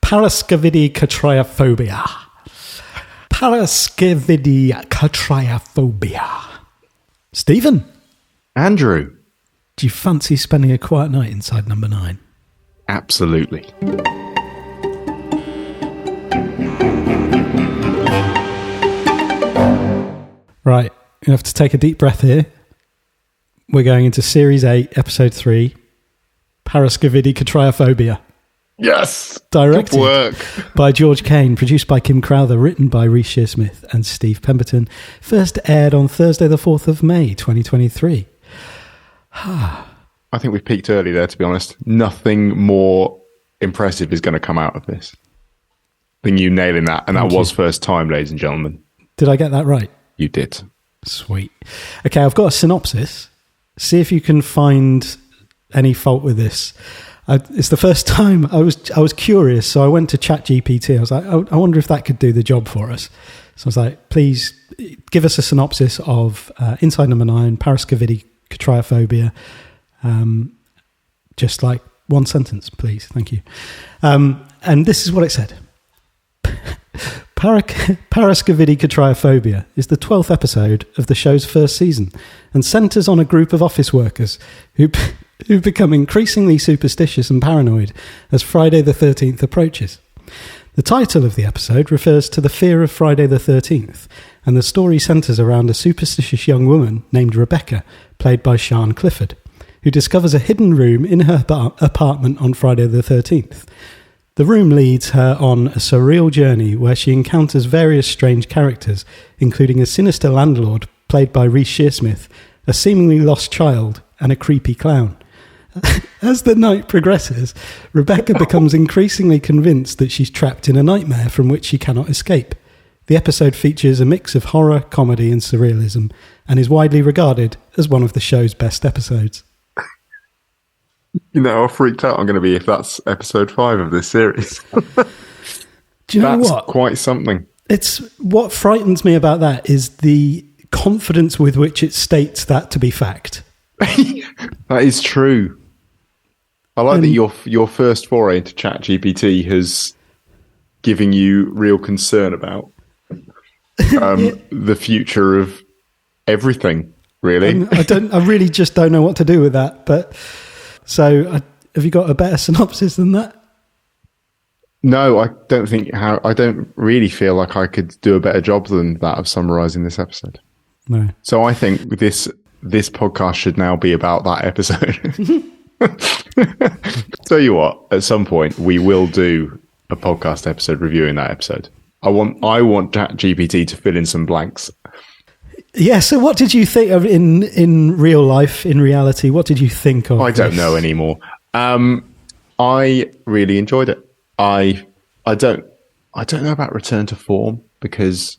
Paraskevidekatriaphobia. Paraskevidekatriaphobia. Stephen. Andrew. Do you fancy spending a quiet night inside number 9? Absolutely. Right, you have to take a deep breath here. We're going into Series 8, Episode 3, Paraskevidekatriaphobia. Yes! Directed Good work. by George Kane, produced by Kim Crowther, written by Rhys Shearsmith and Steve Pemberton. First aired on Thursday the 4th of May, 2023. I think we've peaked early there, to be honest. Nothing more impressive is going to come out of this than you nailing that. And that was first time, ladies and gentlemen. Did I get that right? You did. Sweet. Okay, I've got a synopsis. See if you can find any fault with this. It's the first time I was curious, so I went to ChatGPT. I was like, I wonder if that could do the job for us. So I was like, please give us a synopsis of Inside Number 9, Paraskevidekatriaphobia. Just like one sentence, please. Thank you. And this is what it said. Paraskevidekatriaphobia is the 12th episode of the show's first season and centres on a group of office workers who become increasingly superstitious and paranoid as Friday the 13th approaches. The title of the episode refers to the fear of Friday the 13th, and the story centres around a superstitious young woman named Rebecca, played by Sian Clifford, who discovers a hidden room in her apartment on Friday the 13th. The room leads her on a surreal journey where she encounters various strange characters, including a sinister landlord, played by Rhys Shearsmith, a seemingly lost child, and a creepy clown. As the night progresses, Rebecca becomes increasingly convinced that she's trapped in a nightmare from which she cannot escape. The episode features a mix of horror, comedy, and surrealism, and is widely regarded as one of the show's best episodes. You know how freaked out I'm going to be if that's episode 5 of this series. Do you know that's what? Quite something. It's what frightens me about that is the confidence with which it states that to be fact. That is true. I like that your first foray into ChatGPT has given you real concern about the future of everything. Really, I really just don't know what to do with that. But so, have you got a better synopsis than that? No, I don't think. I don't really feel like I could do a better job than that of summarising this episode. No. So I think this podcast should now be about that episode. Tell you what, at some point we will do a podcast episode reviewing that episode. I want ChatGPT to fill in some blanks. Yeah. So, what did you think of in real life, in reality? What did you think of? I don't know anymore. I really enjoyed it. I don't know about return to form because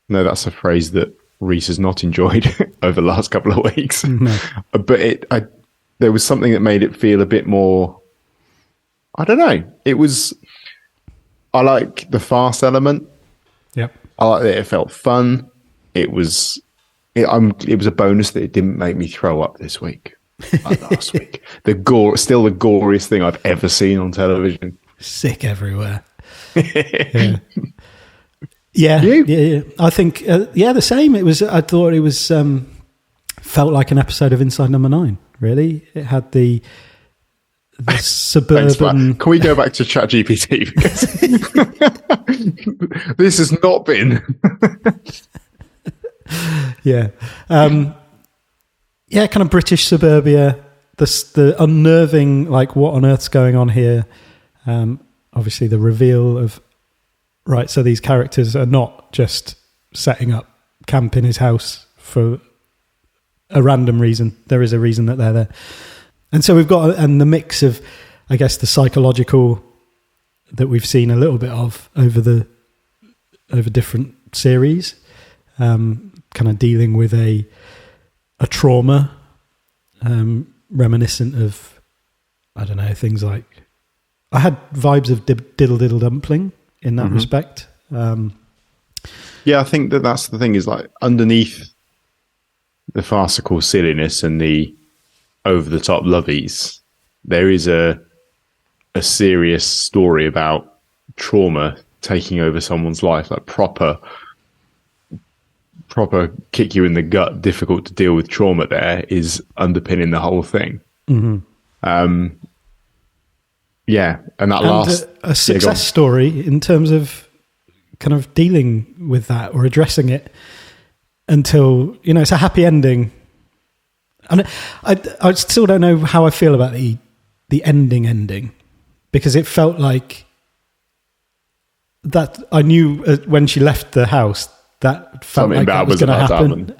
no, that's a phrase that Rhys has not enjoyed over the last couple of weeks. No. But there was something that made it feel a bit more. I don't know. I like the farce element. Yep. I like that it felt fun. It was a bonus that it didn't make me throw up this week. Like last week. Still the goriest thing I've ever seen on television. Sick everywhere. Yeah. I think the same. I thought it was felt like an episode of Inside Number 9. Really, it had the suburban. Can we go back to ChatGPT because this has not been. Yeah, kind of British suburbia. The unnerving, like, what on earth's going on here? Obviously, the reveal of. Right, so these characters are not just setting up camp in his house for a random reason. There is a reason that they're there. And so we've got the mix of, I guess, the psychological that we've seen a little bit of over different series, kind of dealing with a trauma reminiscent of, I don't know, things like... I had vibes of Diddle Diddle Dumpling in that respect. Yeah, I think that's the thing is, like, underneath the farcical silliness and the over-the-top lovies, there is a a serious story about trauma taking over someone's life, like proper kick you in the gut, difficult to deal with trauma there is underpinning the whole thing. Mm-hmm. And that last a success story in terms of kind of dealing with that or addressing it until, it's a happy ending. And I still don't know how I feel about the ending, because it felt like that I knew when she left the house that felt something like bad that was going to happen.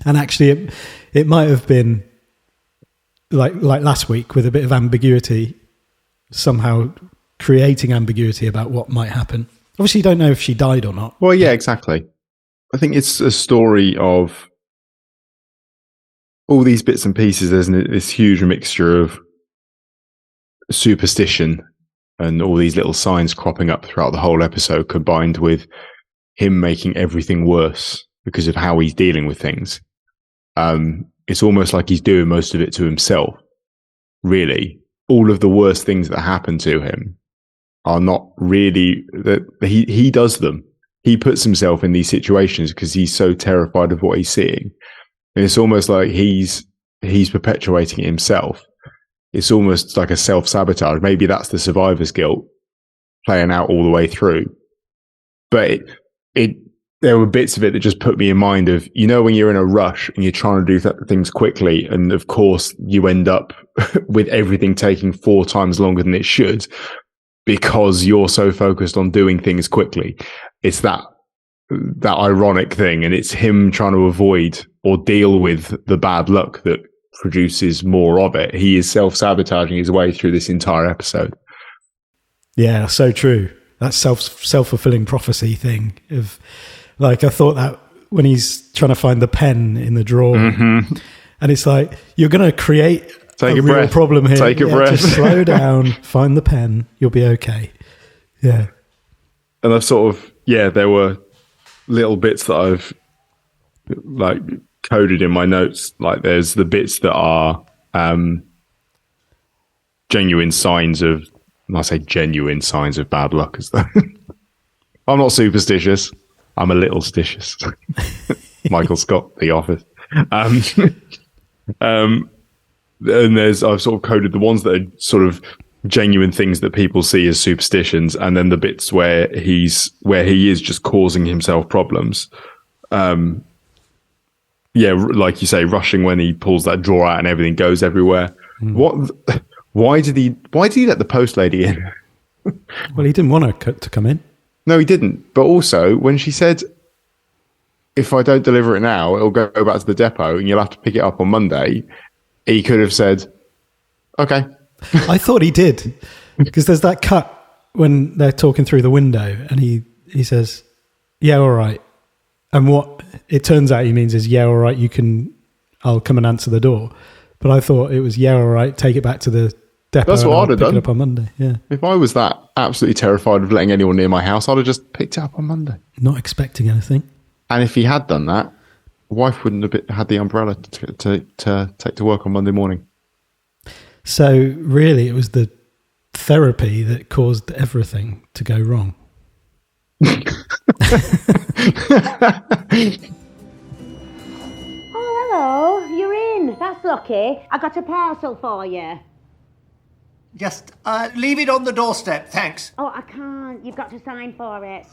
And actually it might have been like last week, with a bit of ambiguity, somehow creating ambiguity about what might happen. Obviously you don't know if she died or not. Well, yeah, exactly. I think it's a story of all these bits and pieces. There's this huge mixture of superstition and all these little signs cropping up throughout the whole episode, combined with him making everything worse because of how he's dealing with things. It's almost like he's doing most of it to himself, really. All of the worst things that happen to him are not really that he does them. He puts himself in these situations because he's so terrified of what he's seeing. And it's almost like he's perpetuating it himself. It's almost like a self-sabotage. Maybe that's the survivor's guilt playing out all the way through. But there were bits of it that just put me in mind of, when you're in a rush and you're trying to do things quickly, and of course you end up with everything taking 4 times longer than it should because you're so focused on doing things quickly. It's that ironic thing, and it's him trying to avoid or deal with the bad luck that produces more of it. He is self-sabotaging his way through this entire episode. Yeah, so true. That self-fulfilling prophecy thing of, like, I thought that when he's trying to find the pen in the drawer, and it's like, you're going to create a real problem here. Take a breath. Just slow down, find the pen, you'll be okay. Yeah. And I've there were little bits that I've like coded in my notes. Like, there's the bits that are genuine signs of, when I say genuine signs of bad luck, as though I'm not superstitious. I'm a little stitious. Michael Scott, The Office. And I've sort of coded the ones that are sort of genuine things that people see as superstitions, and then the bits where he is just causing himself problems. Like you say, rushing when he pulls that drawer out and everything goes everywhere. Why did he let the post lady in? Well, he didn't want her to come in. No, he didn't. But also, when she said, if I don't deliver it now, it'll go back to the depot and you'll have to pick it up on Monday, he could have said, okay. I thought he did, because there's that cut when they're talking through the window and he says, yeah, all right. And what it turns out he means is, yeah, all right, I'll come and answer the door. But I thought it was, yeah, all right, take it back to the depot. That's what I'd have done. Pick it up on Monday. Yeah. If I was that absolutely terrified of letting anyone near my house, I'd have just picked it up on Monday. Not expecting anything. And if he had done that, wife wouldn't have had the umbrella to take to work on Monday morning. So really, it was the therapy that caused everything to go wrong. Oh, hello. You're in. That's lucky. I got a parcel for you. Just leave it on the doorstep, thanks. Oh, I can't. You've got to sign for it.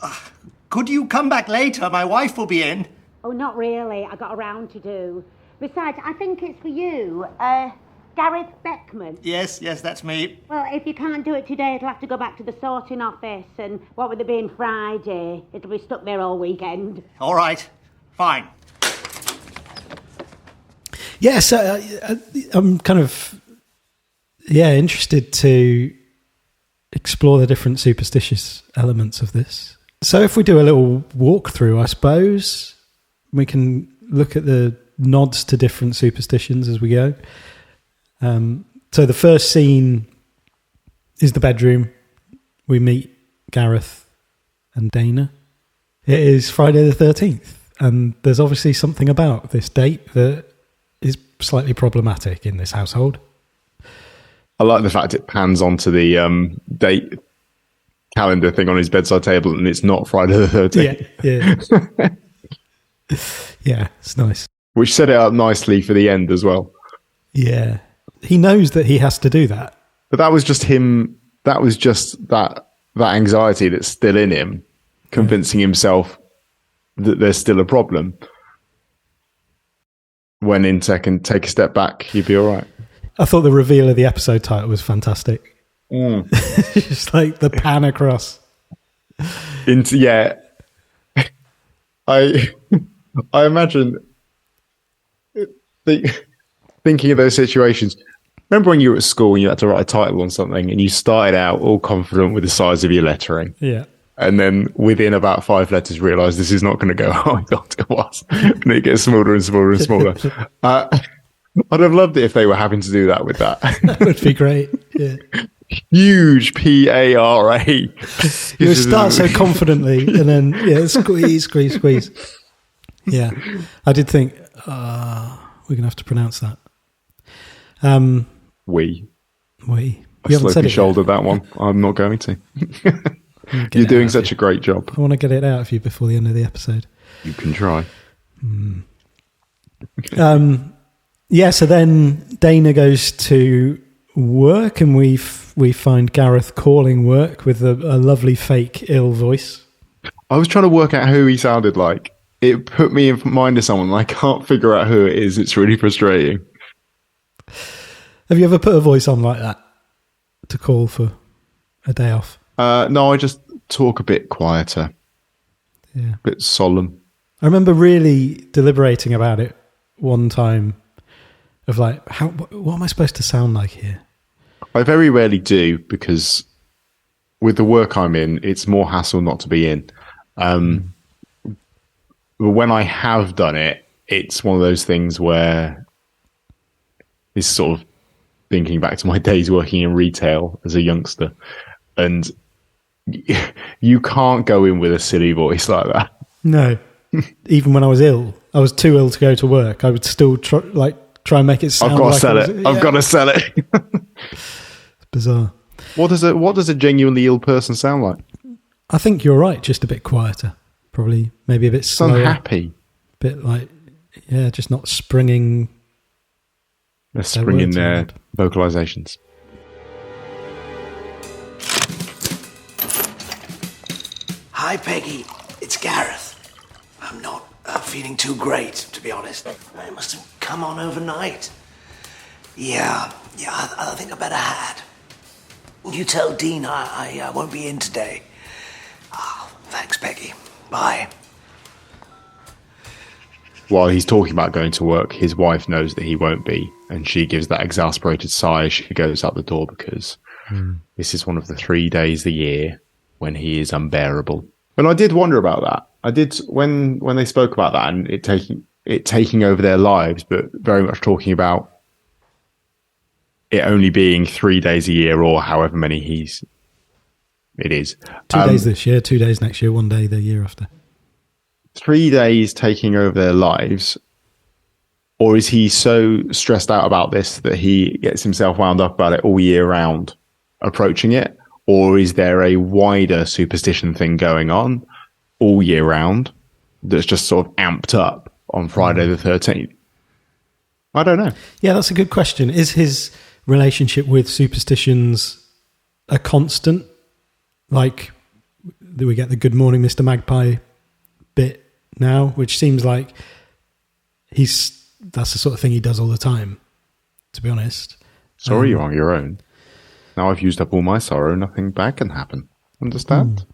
Could you come back later? My wife will be in. Oh, not really. I got a round to do. Besides, I think it's for you. Gareth Beckman. Yes, that's me. Well, if you can't do it today, it'll have to go back to the sorting office, and what with it being Friday, it'll be stuck there all weekend. All right, fine. Yeah, so I'm kind of, interested to explore the different superstitious elements of this. So if we do a little walkthrough, I suppose, we can look at the nods to different superstitions as we go. So the first scene is the bedroom. We meet Gareth and Dana. It is Friday the 13th, and there's obviously something about this date that is slightly problematic in this household. I like the fact it pans onto the date calendar thing on his bedside table, and it's not Friday the 13th. Yeah. Yeah, it's nice. Which set it up nicely for the end as well. Yeah. He knows that he has to do that. But that was just him. That was just that anxiety that's still in him, convincing himself that there's still a problem. When in second, take a step back, you'd be all right. I thought the reveal of the episode title was fantastic. Just like the pan across. Yeah. I imagine thinking of those situations. Remember when you were at school and you had to write a title on something and you started out all confident with the size of your lettering. Yeah. And then within about 5 letters realised this is not going to go how I thought it was. And it gets smaller and smaller and smaller. I'd have loved it if they were having to do that with that. That would be great. Yeah. Huge PARA. You start so confidently and then, squeeze. Yeah. I did think, we're going to have to pronounce that. We. You I haven't said slightly it shouldered that one. I'm not going to. You're doing such a great job. I want to get it out of you before the end of the episode. You can try. Yeah, so then Dana goes to work and we find Gareth calling work with a lovely fake ill voice. I was trying to work out who he sounded like. It put me in mind of someone and I can't figure out who it is. It's really frustrating. Have you ever put a voice on like that to call for a day off? No, I just talk a bit quieter. Yeah. A bit solemn. I remember really deliberating about it one time of like, what am I supposed to sound like here? I very rarely do because with the work I'm in, it's more hassle not to be in. But when I have done it, it's one of those things where this is sort of thinking back to my days working in retail as a youngster. And you can't go in with a silly voice like that. No. Even when I was ill, I was too ill to go to work. I would still try and make it sound I've got to like sell it. I've got to sell it. It's bizarre. What does a genuinely ill person sound like? I think you're right. Just a bit quieter. Probably maybe a bit slower. Unhappy. Bit like, just not springing. They're springing their vocalizations. Hi, Peggy. It's Gareth. I'm not feeling too great, to be honest. I must have come on overnight. Yeah, I think I better had. You tell Dean I won't be in today. Thanks, Peggy. Bye. While he's talking about going to work, his wife knows that he won't be, and she gives that exasperated sigh as she goes out the door because this is one of the 3 days a year when he is unbearable. And I did wonder about that. I did when they spoke about that and it taking over their lives, but very much talking about it only being 3 days a year or however many it is. 2 days this year, 2 days next year, 1 day the year after. 3 days taking over their lives, or is he so stressed out about this that he gets himself wound up about it all year round approaching it? Or is there a wider superstition thing going on all year round that's just sort of amped up on Friday the 13th? I don't know. Yeah, that's a good question. Is his relationship with superstitions a constant? Like, do we get the Good Morning, Mr. Magpie bit now, which seems like that's the sort of thing he does all the time, to be honest. Sorry, you're on your own. Now I've used up all my sorrow, nothing bad can happen. Understand?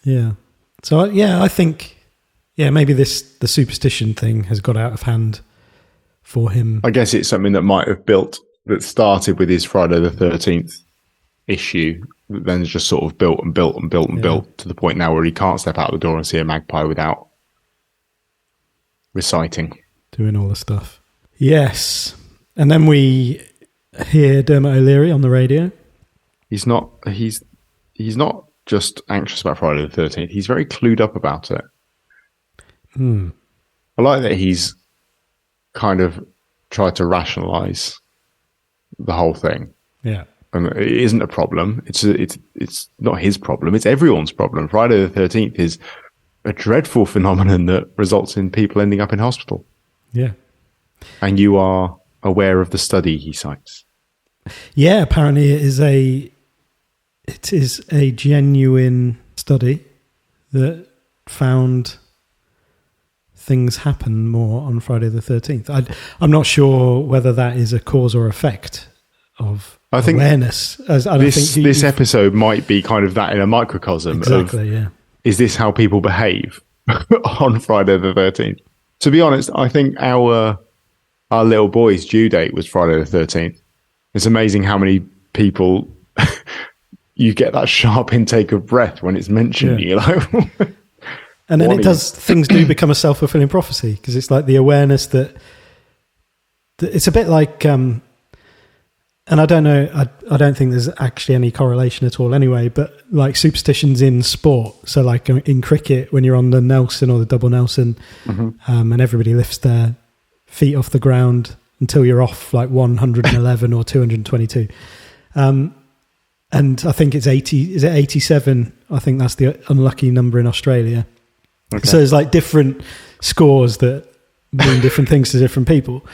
Yeah. So, I think, maybe the superstition thing has got out of hand for him. I guess it's something that started with his Friday the 13th issue, that then just sort of built and built and built and built to the point now where he can't step out the door and see a magpie without reciting. Doing all the stuff. Yes. And then we hear Dermot O'Leary on the radio. He's not just anxious about Friday the 13th. He's very clued up about it. I like that he's kind of tried to rationalise the whole thing. Yeah. And it isn't a problem. It's not his problem. It's everyone's problem. Friday the 13th is a dreadful phenomenon that results in people ending up in hospital. Yeah. And you are aware of the study he cites. Yeah, apparently it is a genuine study that found things happen more on Friday the 13th. I'm not sure whether that is a cause or effect of awareness. This episode might be kind of that in a microcosm. Exactly, yeah. Is this how people behave on Friday the 13th? To be honest, I think our little boy's due date was Friday the 13th. It's amazing how many people you get that sharp intake of breath when it's mentioned. Yeah. You're like, and then things do become a self-fulfilling prophecy, because it's like the awareness that it's a bit like, and I don't know, I don't think there's actually any correlation at all anyway, but like superstitions in sport. So like in cricket, when you're on the Nelson or the double Nelson, and everybody lifts their feet off the ground until you're off like 111 or 222. And I think it's 80, is it 87? I think that's the unlucky number in Australia. Okay. So there's like different scores that mean different things to different people.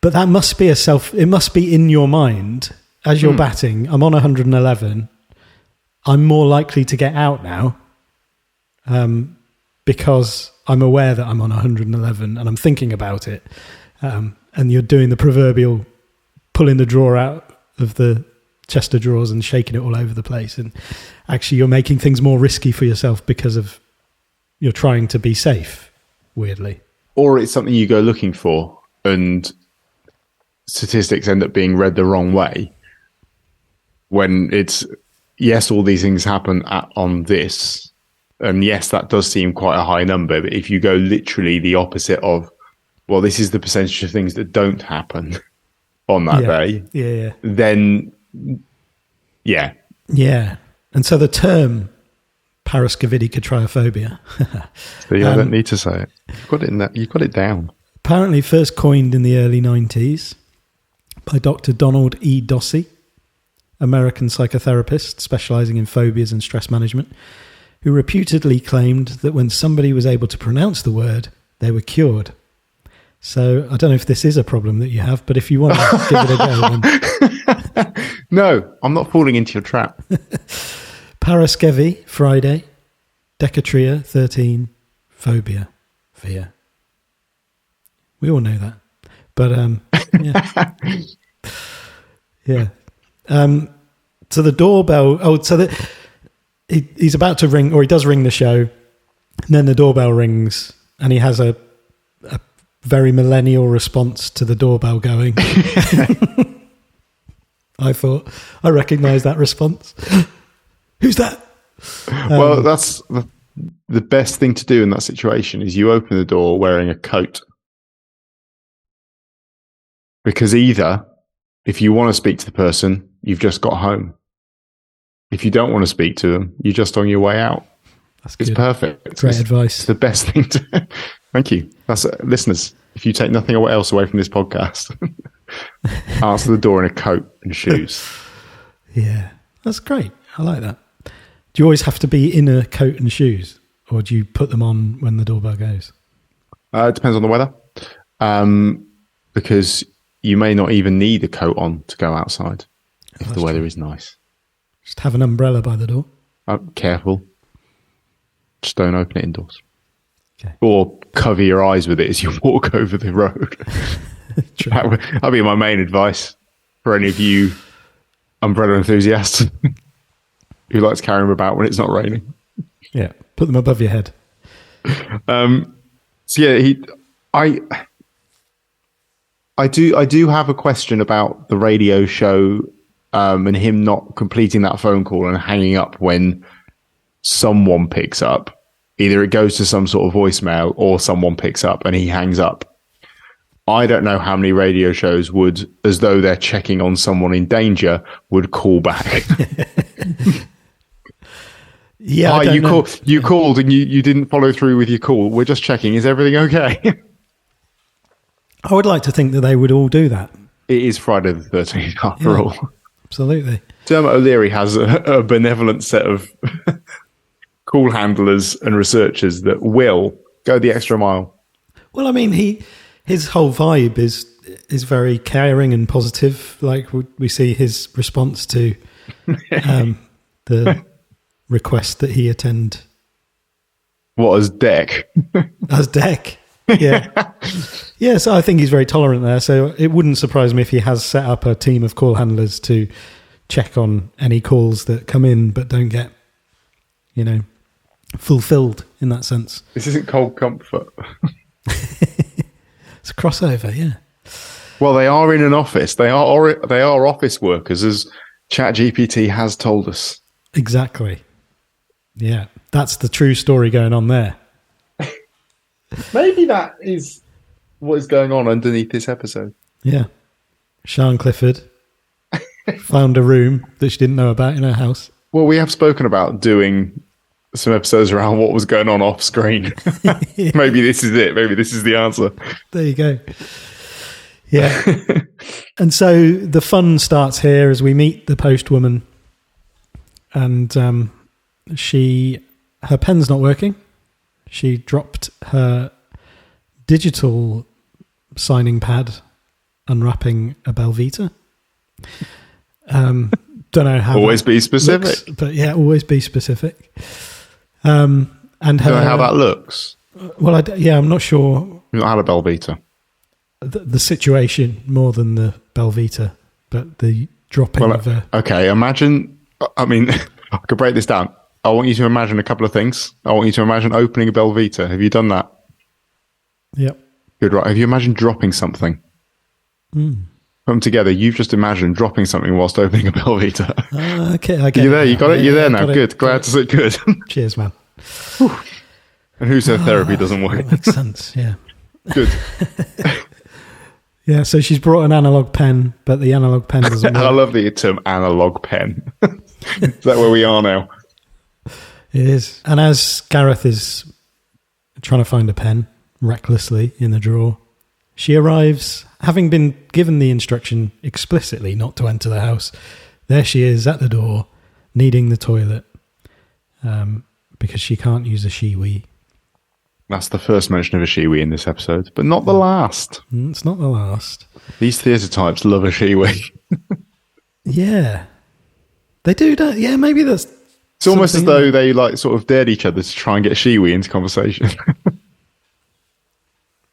But that must be it must be in your mind as you're batting. I'm on 111. I'm more likely to get out now because I'm aware that I'm on 111 and I'm thinking about it. And you're doing the proverbial pulling the drawer out of the chest of drawers and shaking it all over the place. And actually you're making things more risky for yourself because of you're trying to be safe, weirdly. Or it's something you go looking for and statistics end up being read the wrong way when it's, yes, all these things happen on this. And yes, that does seem quite a high number. But if you go literally the opposite of, well, this is the percentage of things that don't happen on that day, then, yeah. Yeah. And so the term Paraskevidekatriaphobia. So I don't need to say it. You've got it down. Apparently first coined in the early 90s by Dr. Donald E. Dossey, American psychotherapist specializing in phobias and stress management, who reputedly claimed that when somebody was able to pronounce the word, they were cured. So I don't know if this is a problem that you have, but if you want to give it a go, then... No, I'm not falling into your trap. Paraskevi, Friday. Decatria, 13. Phobia, fear. We all know that. But, yeah. So the doorbell... he's about to ring, or he does ring the show, and then the doorbell rings, and he has a very millennial response to the doorbell going. I recognise that response. Who's that? Well, that's the best thing to do in that situation is you open the door wearing a coat. Because either, if you want to speak to the person, you've just got home. If you don't want to speak to them, you're just on your way out. It's perfect. Great advice. It's the best thing to... Thank you. That's listeners, if you take nothing else away from this podcast, answer the door in a coat and shoes. Yeah, that's great. I like that. Do you always have to be in a coat and shoes, or do you put them on when the doorbell goes? It depends on the weather. Because you may not even need a coat on to go outside if the weather is nice. Just have an umbrella by the door. Careful. Just don't open it indoors. Okay. Or cover your eyes with it as you walk over the road. That'd be my main advice for any of you umbrella enthusiasts who likes carrying them about when it's not raining. Yeah, put them above your head. So yeah, I do have a question about the radio show and him not completing that phone call and hanging up when someone picks up. Either it goes to some sort of voicemail or someone picks up and he hangs up. I don't know how many radio shows would, as though they're checking on someone in danger, would call back. Yeah, you called and you didn't follow through with your call. We're just checking. Is everything okay? I would like to think that they would all do that. It is Friday the 13th after all. Absolutely. Dermot O'Leary has a benevolent set of call handlers and researchers that will go the extra mile. Well, I mean, his whole vibe is very caring and positive. Like we see his response to the request that he attend. What, as Deck? As Deck, yeah. Yeah, so I think he's very tolerant there. So it wouldn't surprise me if he has set up a team of call handlers to check on any calls that come in but don't get, fulfilled in that sense. This isn't Cold Comfort. It's a crossover, yeah. Well, they are in an office. They are office workers, as ChatGPT has told us. Exactly. Yeah, that's the true story going on there. Maybe that is what is going on underneath this episode. Yeah. Sian Clifford found a room that she didn't know about in her house. Well, we have spoken about doing some episodes around what was going on off screen. Maybe this is it. Maybe this is the answer. There you go. Yeah. And so the fun starts here as we meet the postwoman, and her pen's not working. She dropped her digital signing pad unwrapping a Belvita. Don't know how. Always be specific. Looks, but yeah, always be specific. And her, Don't know how that looks. Well, I'm not sure. You've not had a Belvita. The situation more than the Belvita, but the dropping of a... Okay, imagine... I mean, I could break this down. I want you to imagine a couple of things. I want you to imagine opening a Belvita. Have you done that? Yep. Good, right. Have you imagined dropping something? Put them together. You've just imagined dropping something whilst opening a Belvita. Okay, I get you there? You got it? You're there now. Good. It. Glad to see. Good. Cheers, man. And who said therapy doesn't work? That makes sense, yeah. Good. Yeah, so she's brought an analog pen, but the analog pen doesn't work. I love the term analog pen. Is that where we are now? It is. And as Gareth is trying to find a pen recklessly in the drawer, she arrives, having been given the instruction explicitly not to enter the house. There she is at the door, needing the toilet, because she can't use a Shiwi. That's the first mention of a Shiwi in this episode, but not the last. It's not the last. These theatre types love a Shiwi. Yeah. They do, don't. Yeah, maybe that's... It's almost as though they sort of dared each other to try and get Shiwi into conversation.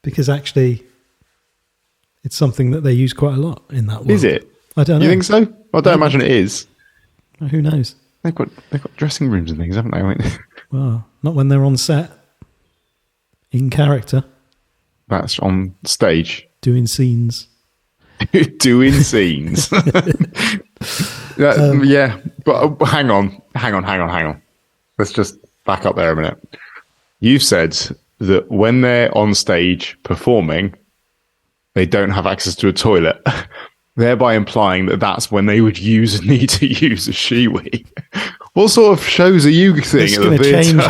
Because actually, it's something that they use quite a lot in that world. Is it? I don't know. You think so? I don't imagine it is. Who knows? They've got dressing rooms and things, haven't they? Well, not when they're on set. In character. That's on stage. Doing scenes. Doing scenes. Yeah, but hang on. Let's just back up there a minute. You've said that when they're on stage performing, they don't have access to a toilet, thereby implying that that's when they would need to use a Shiwi. What sort of shows are you seeing It's at the going to theatre? change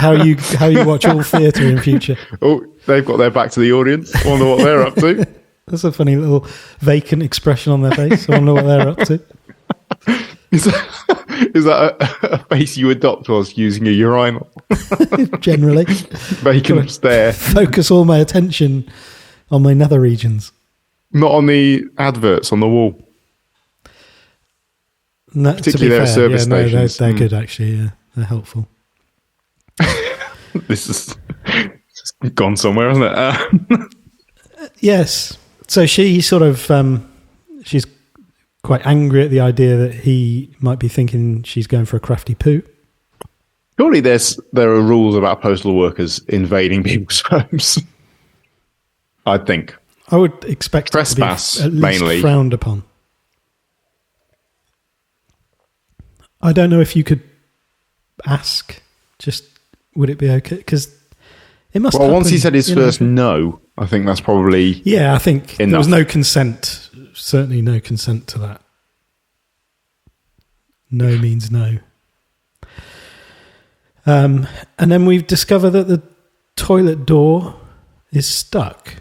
how you watch all theatre in future. Oh, they've got their back to the audience. I wonder what they're up to. That's a funny little vacant expression on their face. I wonder what they're up to. Is that a face you adopt whilst using a urinal? Generally. Vacant stare. Focus all my attention on my nether regions. Not on the adverts on the wall. No, particularly their service stations. They're good, actually. Yeah, they're helpful. This is gone somewhere, hasn't it? Yes. So she sort of, she's quite angry at the idea that he might be thinking she's going for a crafty poo. Surely there are rules about postal workers invading people's homes. I think. I would expect trespass, it to be at least mainly frowned upon. I don't know if you could ask, just would it be okay? Because it must happen. Well, once he said his first no, I think that's probably I think enough. There was no consent. Certainly no consent to that. No means no. And then we've discovered that the toilet door is stuck.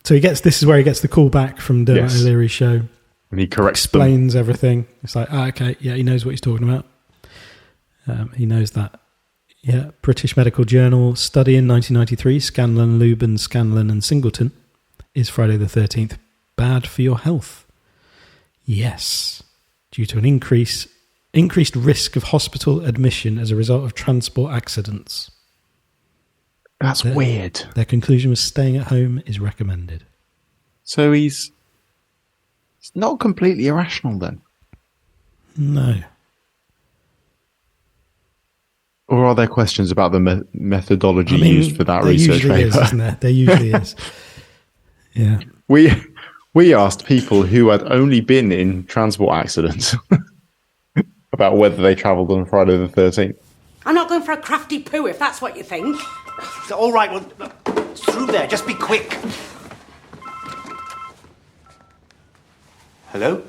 So this is where he gets the call back from Dermot O'Leary's show. And he corrects them. Explains everything. It's like, okay, yeah, he knows what he's talking about. He knows that. Yeah, British Medical Journal study in 1993, Scanlon, Lubin, Scanlon and Singleton. Is Friday the 13th bad for your health? Yes. Due to an increased risk of hospital admission as a result of transport accidents. That's weird. Their conclusion was staying at home is recommended. So he's not completely irrational then? No. Or are there questions about the methodology used for that research paper? Is, isn't there? There usually is. Yeah. We asked people who had only been in transport accidents about whether they travelled on Friday the 13th. I'm not going for a crafty poo if that's what you think. All right, well, it's through there. Just be quick. Hello?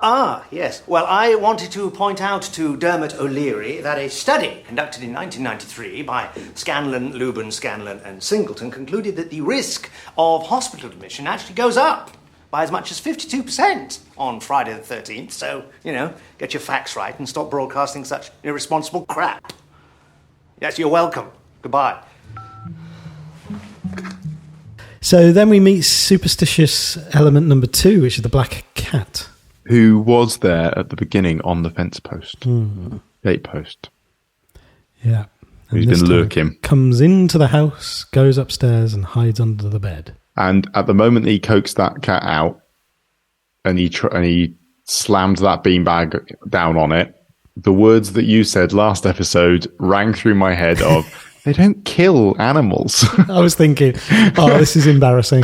Ah, yes. Well, I wanted to point out to Dermot O'Leary that a study conducted in 1993 by Scanlon, Lubin, Scanlon and Singleton concluded that the risk of hospital admission actually goes up by as much as 52% on Friday the 13th. So, get your facts right and stop broadcasting such irresponsible crap. Yes, you're welcome. Goodbye. So then we meet superstitious element number 2, which is the black cat. Who was there at the beginning on the fence post, gate post. Yeah. Who's been lurking. Comes into the house, goes upstairs and hides under the bed. And at the moment he coaxed that cat out and he slammed that beanbag down on it, the words that you said last episode rang through my head of, they don't kill animals. I was thinking, this is embarrassing.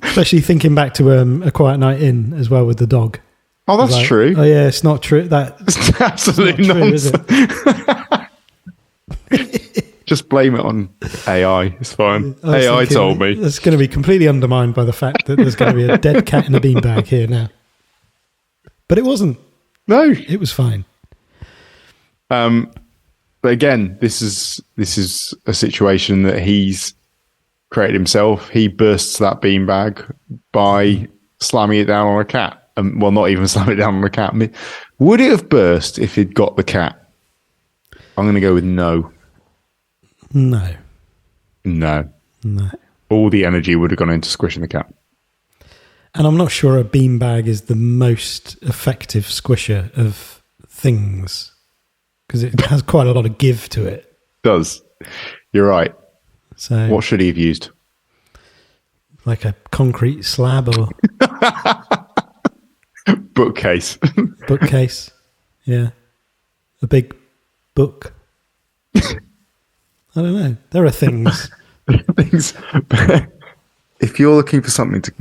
Especially thinking back to A Quiet Night In as well with the dog. Oh, that's true. Oh, yeah, it's not true. That's absolutely nonsense. Just blame it on AI. It's fine. AI told me. It's going to be completely undermined by the fact that there's going to be a dead cat in a beanbag here now. But it wasn't. No. It was fine. But again, this is a situation that he's created himself. He bursts that beanbag by slamming it down on a cat. Well, not even slamming it down on a cat. I mean, would it have burst if he'd got the cat? I'm going to go with no. No. All the energy would have gone into squishing the cat. And I'm not sure a beanbag is the most effective squisher of things because it has quite a lot of give to it. Does. You're right. So what should he have used? Like a concrete slab or bookcase. Bookcase. Yeah. A big book. I don't know. There are things. If you're looking for something to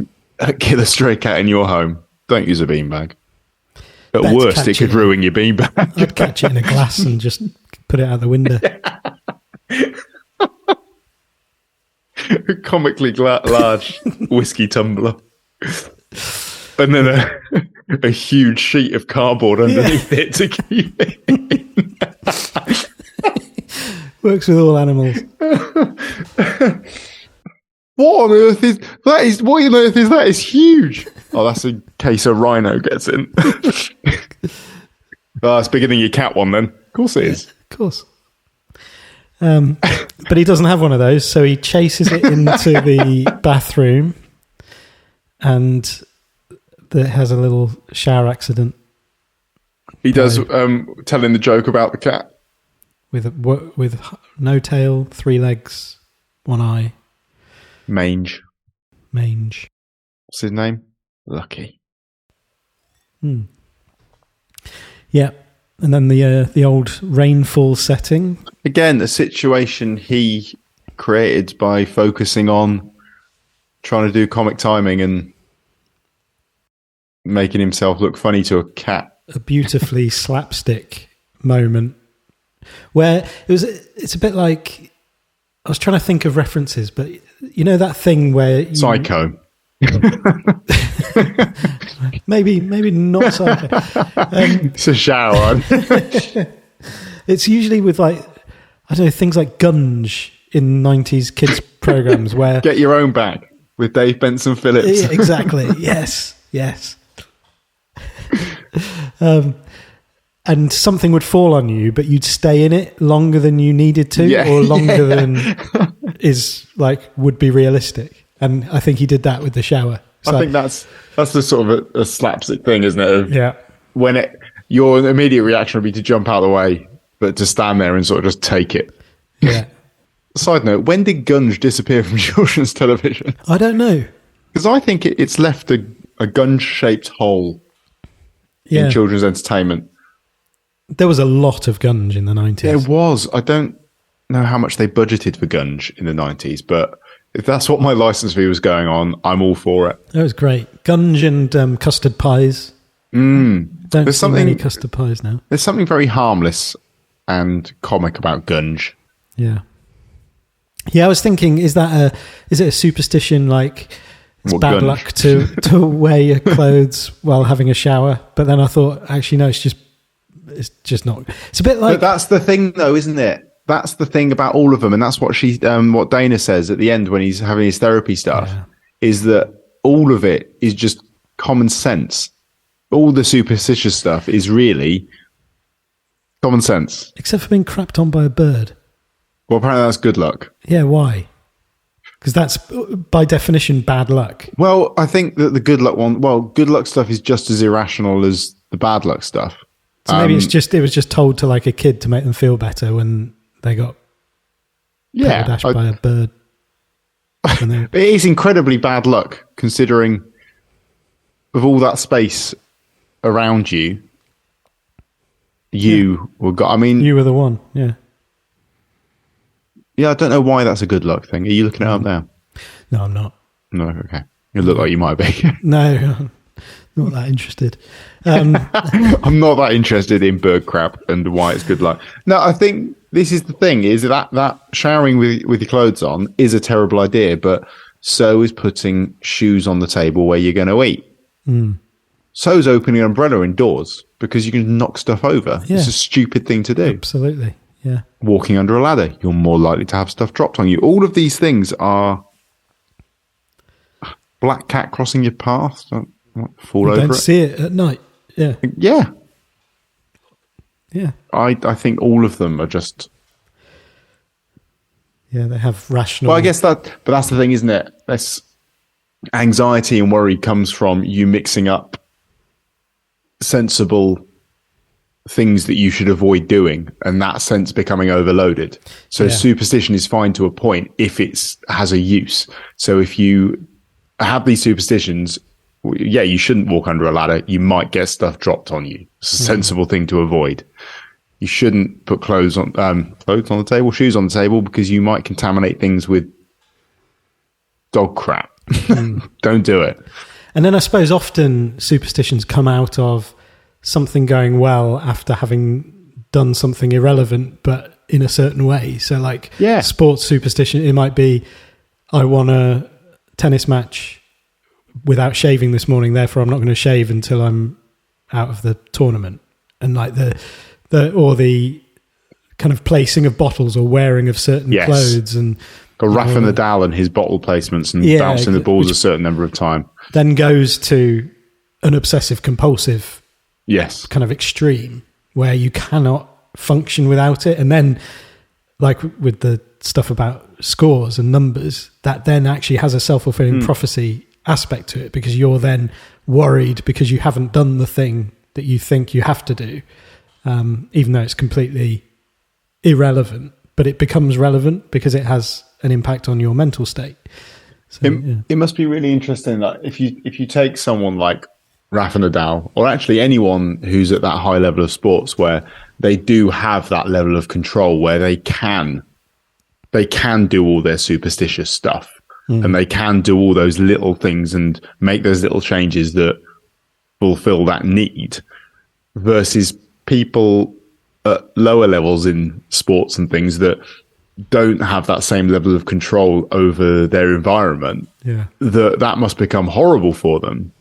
kill a stray cat in your home, don't use a beanbag. At worst, it could ruin your beanbag. I'd catch it in a glass and just put it out the window. A comically large whiskey tumbler. And then a huge sheet of cardboard underneath it to keep it in. Works with all animals. What on earth is that? What on earth is that? It's huge. Oh, that's in case a rhino gets in. It's bigger than your cat one then. Of course it is. Of course. But he doesn't have one of those, so he chases it into the bathroom and it has a little shower accident. He does telling the joke about the cat. With no tail, 3 legs, 1 eye. Mange. What's his name? Lucky. Yeah. And then the old rainfall setting. Again, a situation he created by focusing on trying to do comic timing and making himself look funny to a cat. A beautifully slapstick moment where it's a bit like, I was trying to think of references, but you know that thing where Psycho. maybe not Psycho. It's a shower. It's usually with I don't know, things like Gunge in 90s kids programs where get your own bag. with Dave Benson Phillips. Yeah, exactly. Yes. And something would fall on you, but you'd stay in it longer than you needed to, or longer than would be realistic. And I think he did that with the shower. I think that's the sort of a slapstick thing, isn't it? Yeah. When your immediate reaction would be to jump out of the way, but to stand there and sort of just take it. Yeah. Side note, when did Gunge disappear from children's television? I don't know. Because I think it's left a Gunge-shaped hole in children's entertainment. There was a lot of Gunge in the 90s. There was. I don't know how much they budgeted for Gunge in the 90s, but if that's what my license fee was going on, I'm all for it. That was great. Gunge and custard pies. Don't see many custard pies now. There's something very harmless and comic about Gunge. Yeah. Yeah, I was thinking, is it a superstition like it's bad luck to wear your clothes while having a shower? But then I thought, actually, no, it's just not. It's a bit like. But that's the thing, though, isn't it? That's the thing about all of them, and that's what what Dana says at the end when he's having his therapy stuff, is that all of it is just common sense. All the superstitious stuff is really common sense. Except for being crapped on by a bird. Well, apparently that's good luck. Yeah, why? Because that's, by definition, bad luck. Well, I think that the good luck stuff is just as irrational as the bad luck stuff. So maybe it was just told to like a kid to make them feel better when they got dashed by a bird. It is incredibly bad luck, considering with all that space around you, you were the one, yeah. Yeah, I don't know why that's a good luck thing. Are you looking it up now? No, I'm not. No, okay. You look like you might be. No, not that interested. I'm not that interested in bird crap and why it's good luck. No, I think this is the thing, is that showering with your clothes on is a terrible idea, but so is putting shoes on the table where you're going to eat. So is opening an umbrella indoors because you can knock stuff over. Yeah. It's a stupid thing to do. Absolutely, yeah. Walking under a ladder, you're more likely to have stuff dropped on you. All of these things are black cat crossing your path. Don't fall over. Don't see it at night. Yeah. Yeah. Yeah. I think all of them are just. Yeah, they have rational. Well, I guess but that's the thing, isn't it? That's anxiety and worry comes from you mixing up sensible things that you should avoid doing, and that sense becoming overloaded. So superstition is fine to a point if it has a use. So if you have these superstitions, you shouldn't walk under a ladder. You might get stuff dropped on you. It's a sensible thing to avoid. You shouldn't put clothes on the table, shoes on the table, because you might contaminate things with dog crap. Don't do it. And then I suppose often superstitions come out of something going well after having done something irrelevant, but in a certain way. So like sports superstition, it might be, I won a tennis match without shaving this morning, therefore I'm not going to shave until I'm out of the tournament. And like the kind of placing of bottles or wearing of certain clothes, and got Rafa Nadal and his bottle placements and bouncing the balls a certain number of time. Then goes to an obsessive compulsive kind of extreme where you cannot function without it. And then like with the stuff about scores and numbers, that then actually has a self-fulfilling prophecy aspect to it, because you're then worried because you haven't done the thing that you think you have to do, even though it's completely irrelevant, but it becomes relevant because it has an impact on your mental state. So, it must be really interesting that if you take someone like Rafa Nadal, or actually anyone who's at that high level of sports where they do have that level of control, where they can do all their superstitious stuff, and they can do all those little things and make those little changes that fulfill that need, versus people at lower levels in sports and things that don't have that same level of control over their environment. That must become horrible for them.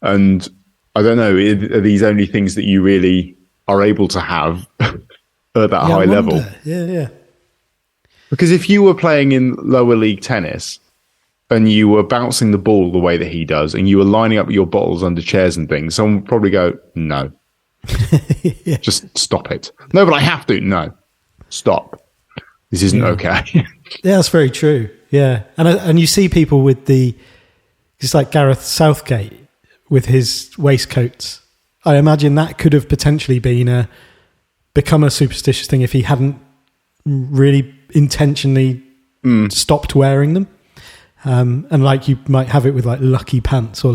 And I don't know, are these only things that you really are able to have at that high level? Yeah. Because if you were playing in lower league tennis and you were bouncing the ball the way that he does, and you were lining up your bottles under chairs and things, someone would probably go, no. Yeah. Just stop it. No, but I have to. No. Stop. This isn't okay. Yeah, that's very true. Yeah. And you see people with it's like Gareth Southgate with his waistcoats. I imagine that could have potentially become a superstitious thing if he hadn't really intentionally stopped wearing them. And like you might have it with like lucky pants or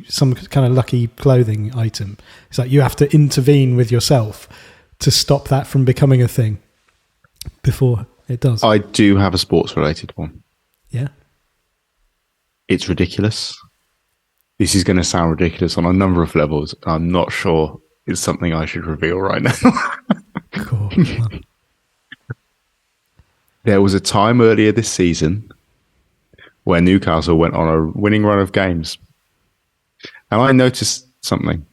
some kind of lucky clothing item. It's like you have to intervene with yourself to stop that from becoming a thing before it does. I do have a sports related one. Yeah. It's ridiculous. This is going to sound ridiculous on a number of levels. I'm not sure it's something I should reveal right now. Cool. There was a time earlier this season where Newcastle went on a winning run of games. And I noticed something.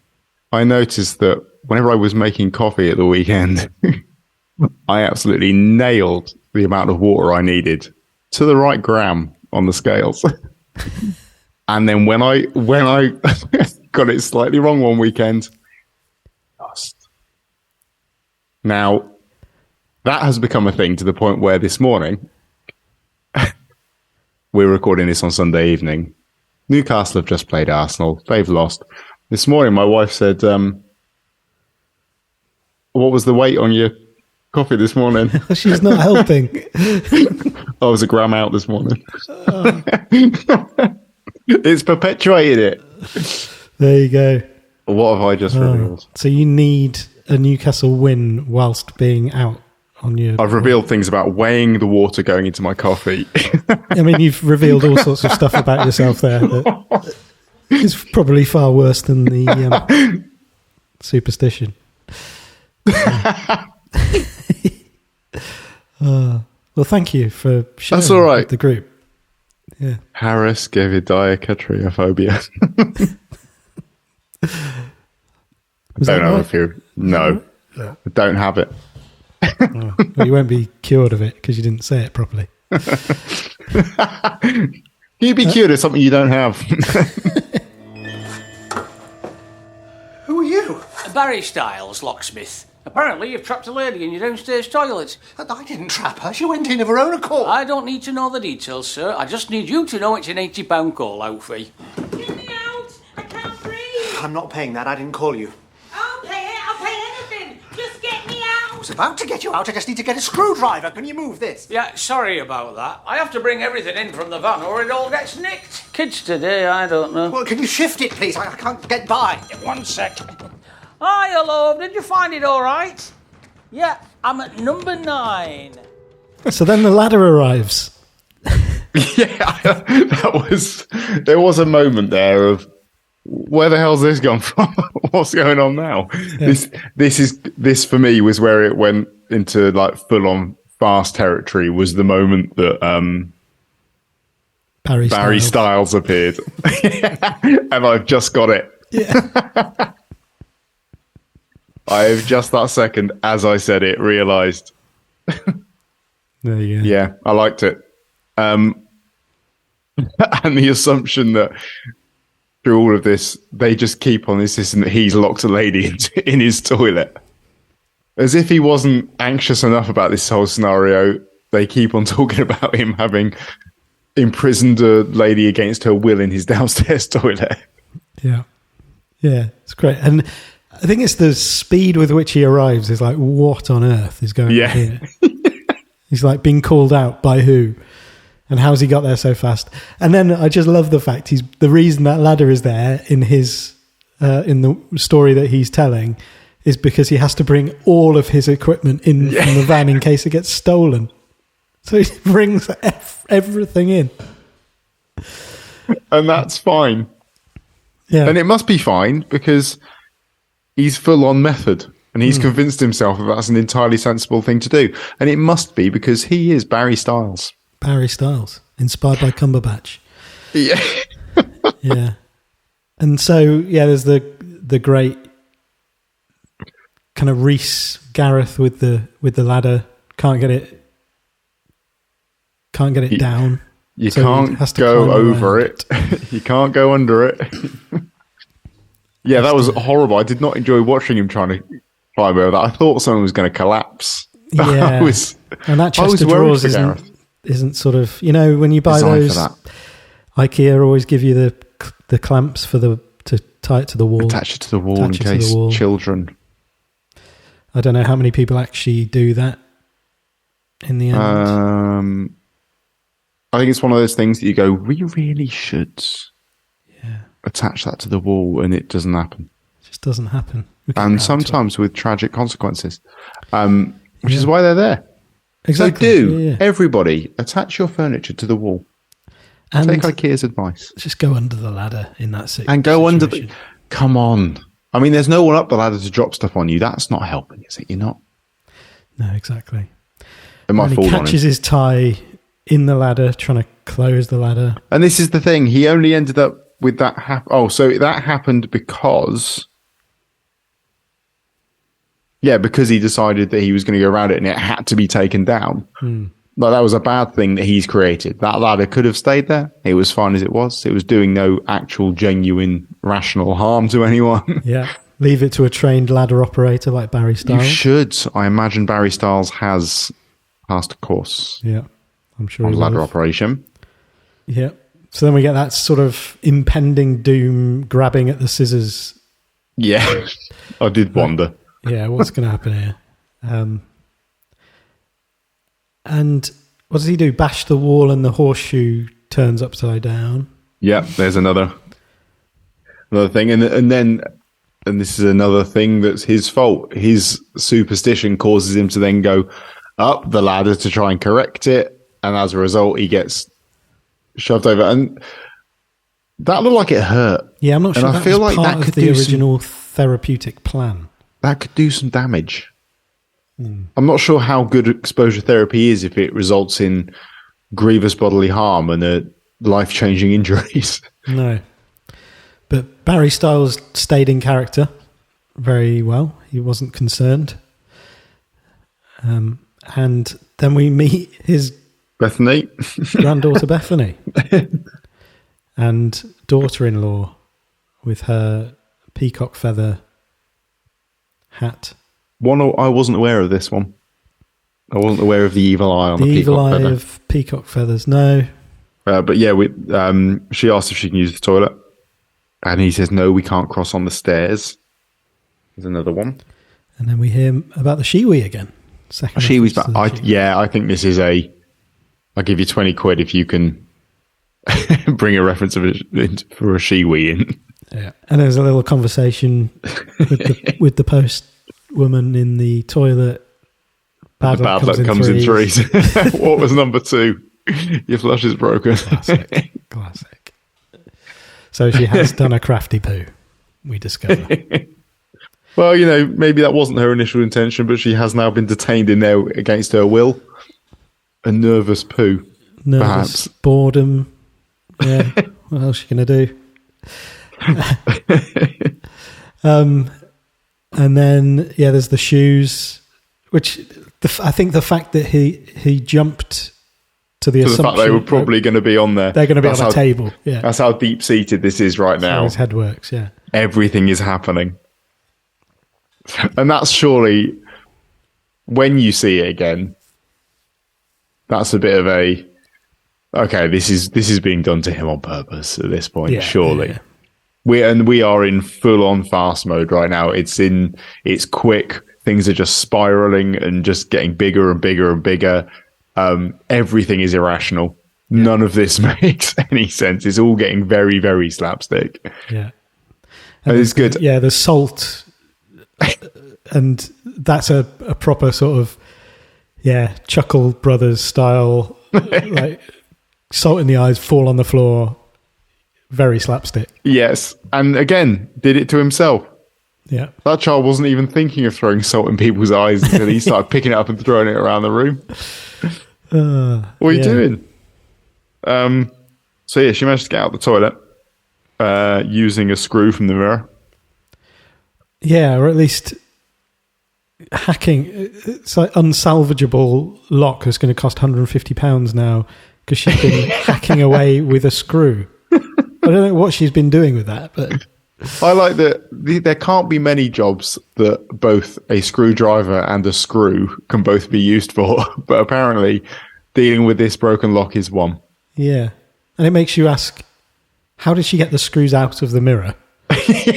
I noticed that whenever I was making coffee at the weekend, I absolutely nailed the amount of water I needed to the right gram on the scales. And then when I got it slightly wrong one weekend, lost. Now, that has become a thing to the point where this morning, we're recording this on Sunday evening. Newcastle have just played Arsenal. They've lost. This morning, my wife said, what was the weight on your coffee this morning? She's not helping. I was a gram out this morning. It's perpetuated it. There you go. What have I just revealed? So you need a Newcastle win whilst being out on your... I've revealed things about weighing the water going into my coffee. I mean, you've revealed all sorts of stuff about yourself there that is probably far worse than the superstition. Well, thank you for sharing That's all right. with the group. Yeah. Paraskevidekatriaphobia. Don't know if you... No. I don't have it. Well, you won't be cured of it because you didn't say it properly. Can you be cured of something you don't have? Who are you? Barry Styles, locksmith. Apparently you've trapped a lady in your downstairs toilet. I didn't trap her. She went in of her own accord. I don't need to know the details, sir. I just need you to know it's an £80 call-out fee. Get me out! I can't breathe! I'm not paying that. I didn't call you. I'll pay it! I'll pay anything! Just get me out! I was about to get you out. I just need to get a screwdriver. Can you move this? Yeah, sorry about that. I have to bring everything in from the van or it all gets nicked. Kids today, I don't know. Well, can you shift it, please? I can't get by. 1 sec. Hiya, love. Did you find it all right? Yeah, I'm at number 9. So then the ladder arrives. Yeah, there was a moment there of where the hell's this gone from? What's going on now? Yeah. This for me was where it went into like full on fast territory. Was the moment that Barry Styles appeared, and I've just got it. Yeah. I've just that second, as I said it, realised. There you go. Yeah, I liked it. And the assumption that through all of this, they just keep on insisting that he's locked a lady in his toilet. As if he wasn't anxious enough about this whole scenario, they keep on talking about him having imprisoned a lady against her will in his downstairs toilet. Yeah. Yeah, it's great. And I think it's the speed with which he arrives is like, what on earth is going on here? He's like being called out by who? And how's he got there so fast? And then I just love the fact the reason that ladder is there in his in the story that he's telling is because he has to bring all of his equipment in from the van in case it gets stolen. So he brings everything in. And that's fine. Yeah. And it must be fine because he's full on method and he's convinced himself that that's an entirely sensible thing to do. And it must be because he is Barry Styles. Barry Styles, inspired by Cumberbatch. Yeah. Yeah. And so, yeah, there's the great kind of Reese Gareth with the ladder. Can't get it down. You So he has can't to go climb over around it. You can't go under it. Yeah, that was horrible. I did not enjoy watching him trying to climb over that. I thought someone was going to collapse. Yeah. And that chest of drawers isn't sort of, when you buy designed those, for that. IKEA always give you the clamps to tie it to the wall. Attach it to the wall in case children. I don't know how many people actually do that in the end. I think it's one of those things that you go, we really should attach that to the wall, and it doesn't happen. It just doesn't happen. And sometimes with tragic consequences, which is why they're there. Exactly. So everybody, attach your furniture to the wall. And take IKEA's advice. Just go under the ladder in that situation. And go under the... Come on. I mean, there's no one up the ladder to drop stuff on you. That's not helping, is it? You're not... No, exactly. It might fall on him. He catches his tie in the ladder, trying to close the ladder. And this is the thing. He only ended up with that... so that happened because... Yeah, because he decided that he was going to go around it and it had to be taken down. Like, that was a bad thing that he's created. That ladder could have stayed there. It was fine as it was. It was doing no actual, genuine, rational harm to anyone. Yeah. Leave it to a trained ladder operator like Barry Styles. You should. I imagine Barry Styles has passed a course. Yeah, I'm sure on ladder operation. Yeah. So then we get that sort of impending doom grabbing at the scissors. Yeah. I did wonder. Yeah, what's going to happen here? And what does he do? Bash the wall and the horseshoe turns upside down. Yeah, there's another thing. And this is another thing that's his fault. His superstition causes him to then go up the ladder to try and correct it. And as a result, he gets shoved over. And that looked like it hurt. Yeah, I'm not sure. And I feel like that could the original therapeutic plan. That could do some damage. I'm not sure how good exposure therapy is if it results in grievous bodily harm and life-changing injuries. No. But Barry Styles stayed in character very well. He wasn't concerned. And then we meet his Bethany, granddaughter Bethany, and daughter-in-law with her peacock feather hat. I wasn't aware of this one. I wasn't aware of the evil eye on the peacock feather. The evil eye of peacock feathers, no. But yeah, she asked if she can use the toilet. And he says, no, we can't cross on the stairs. There's another one. And then we hear about the Shiwi again. Shiwi's back. I think this is I'll give you 20 quid if you can bring a reference for a Shiwi in. Yeah. And there's a little conversation with the post woman in the toilet. Bad luck comes in threes. What was number 2? Your flush is broken. Classic. So she has done a crafty poo, we discover. Well, maybe that wasn't her initial intention, but she has now been detained in there against her will. A nervous poo. Nervous, perhaps. Boredom. Yeah. What else are you going to do? And then, there's the shoes, which I think the fact that he jumped to the assumption... the fact they were probably going to be on there. They're going to be on the table, yeah. That's how deep-seated this is right now. How his head works, yeah. Everything is happening. And that's surely, when you see it again, that's a bit of okay, this is being done to him on purpose at this point, surely. Yeah. We are in full-on fast mode right now. It's quick. Things are just spiraling and just getting bigger and bigger and bigger. Everything is irrational. Yeah. None of this makes any sense. It's all getting very, very slapstick. Yeah. And it's good. Yeah, the salt, and that's a proper sort of, Chuckle Brothers style, like salt in the eyes, fall on the floor, very slapstick. Yes, and again, did it to himself. Yeah. That child wasn't even thinking of throwing salt in people's eyes until he started picking it up and throwing it around the room. What are you doing? So she managed to get out the toilet using a screw from the mirror. Yeah, or at least hacking. It's like unsalvageable lock that's going to cost £150 now. because she's been hacking away with a screw. I don't know what she's been doing with that, but I like that there can't be many jobs that both a screwdriver and a screw can both be used for, but apparently dealing with this broken lock is one. Yeah. And it makes you ask, how did she get the screws out of the mirror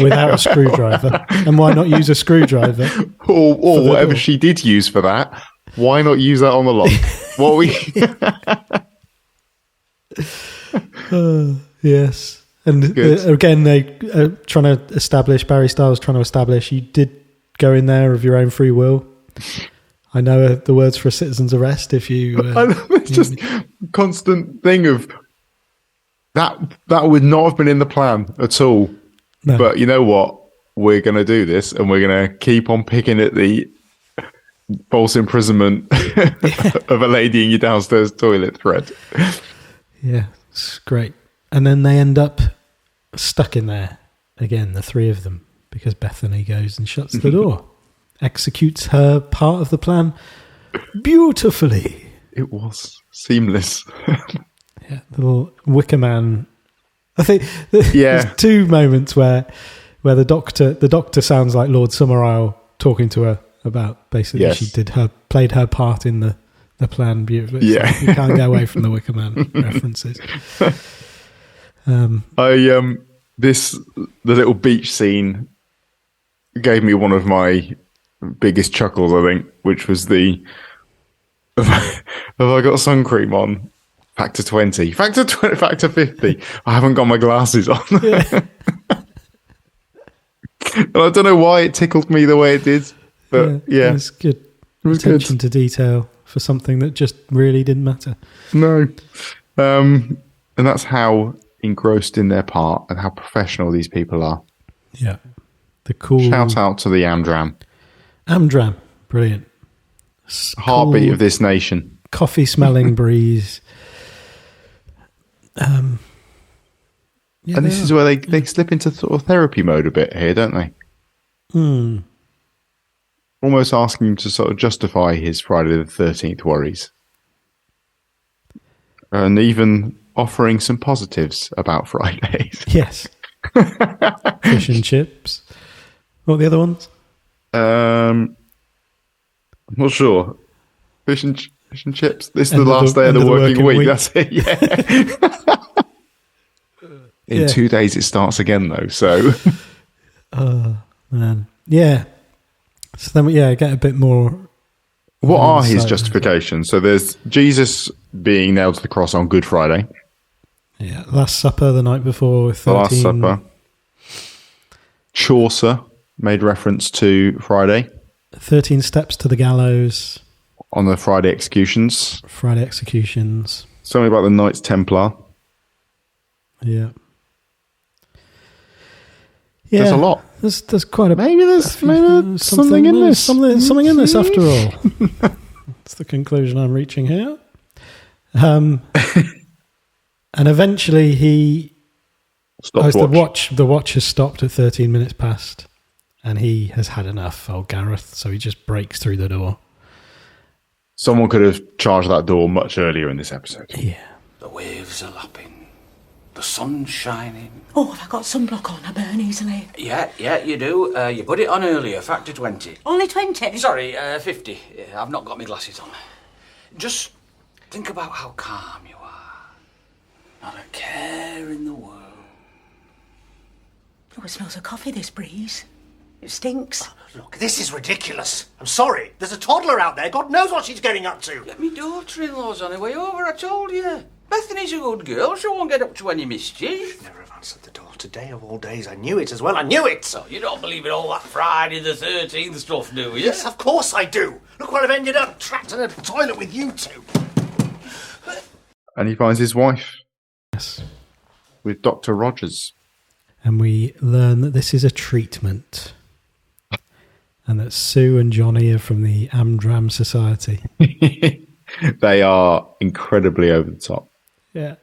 without a screwdriver? And why not use a screwdriver? Or whatever she did use for that, why not use that on the lock? What we... Yes. And again, they trying to establish, Barry Styles trying to establish, you did go in there of your own free will. I know the words for a citizen's arrest if you... it's just constant thing of that would not have been in the plan at all. No. But you know what? We're going to do this and we're going to keep on picking at the false imprisonment of a lady in your downstairs toilet thread. Yeah, it's great. And then they end up stuck in there again, the three of them, because Bethany goes and shuts the door. Executes her part of the plan beautifully. It was seamless. Yeah, the little Wicker Man. I think there's two moments where the doctor sounds like Lord Summerisle talking to her about basically she played her part in the plan beautifully. Yeah, so you can't get away from the Wicker Man references. The little beach scene gave me one of my biggest chuckles, I think, which was have I got sun cream on? Factor 20, factor 50. I haven't got my glasses on. Yeah. And I don't know why it tickled me the way it did, but yeah. It's good. Attention to detail for something that just really didn't matter. No. And that's how engrossed in their part and how professional these people are. Yeah. The cool... Shout out to the Amdram. Amdram. Brilliant. Heartbeat of this nation. Coffee-smelling breeze. And this is where they slip into sort of therapy mode a bit here, don't they? Almost asking him to sort of justify his Friday the 13th worries. And even offering some positives about Fridays. Yes. Fish and chips. What are the other ones? I'm not sure. Fish and chips. This is the last day of the working week. That's it, yeah. In 2 days it starts again, though, so... Oh, man. Yeah. So then, get a bit more... What are his justifications? So there's Jesus being nailed to the cross on Good Friday. Yeah, Last Supper the night before. 13. The Last Supper. Chaucer made reference to Friday. 13 steps to the gallows. On the Friday executions. Something about the Knights Templar. Yeah. There's a lot. There's quite a... Maybe there's something in this. Something in this after all. That's the conclusion I'm reaching here. And eventually he... The watch has stopped at 13 minutes past. And he has had enough, old Gareth. So he just breaks through the door. Someone could have charged that door much earlier in this episode. Yeah. The waves are lapping. The sun's shining. Oh, have I got sunblock on? I burn easily. Yeah, you do. You put it on earlier, factor 20. Only 20? Sorry, 50. I've not got my glasses on. Just think about how calm you are. Not a care in the world. Oh, it smells of coffee, this breeze. It stinks. Oh, look, this is ridiculous. I'm sorry. There's a toddler out there. God knows what she's getting up to. My daughter-in-law's on her way over, I told you. Bethany's a good girl. She won't get up to any mischief. She'd never have answered the door today of all days. I knew it as well. I knew it. So you don't believe in all that Friday the 13th stuff, do you? Yes, of course I do. Look where I've ended up, trapped in a toilet with you two. And he finds his wife. Yes. With Dr. Rogers. And we learn that this is a treatment. And that Sue and Johnny are from the Amdram Society. They are incredibly over the top. Yeah.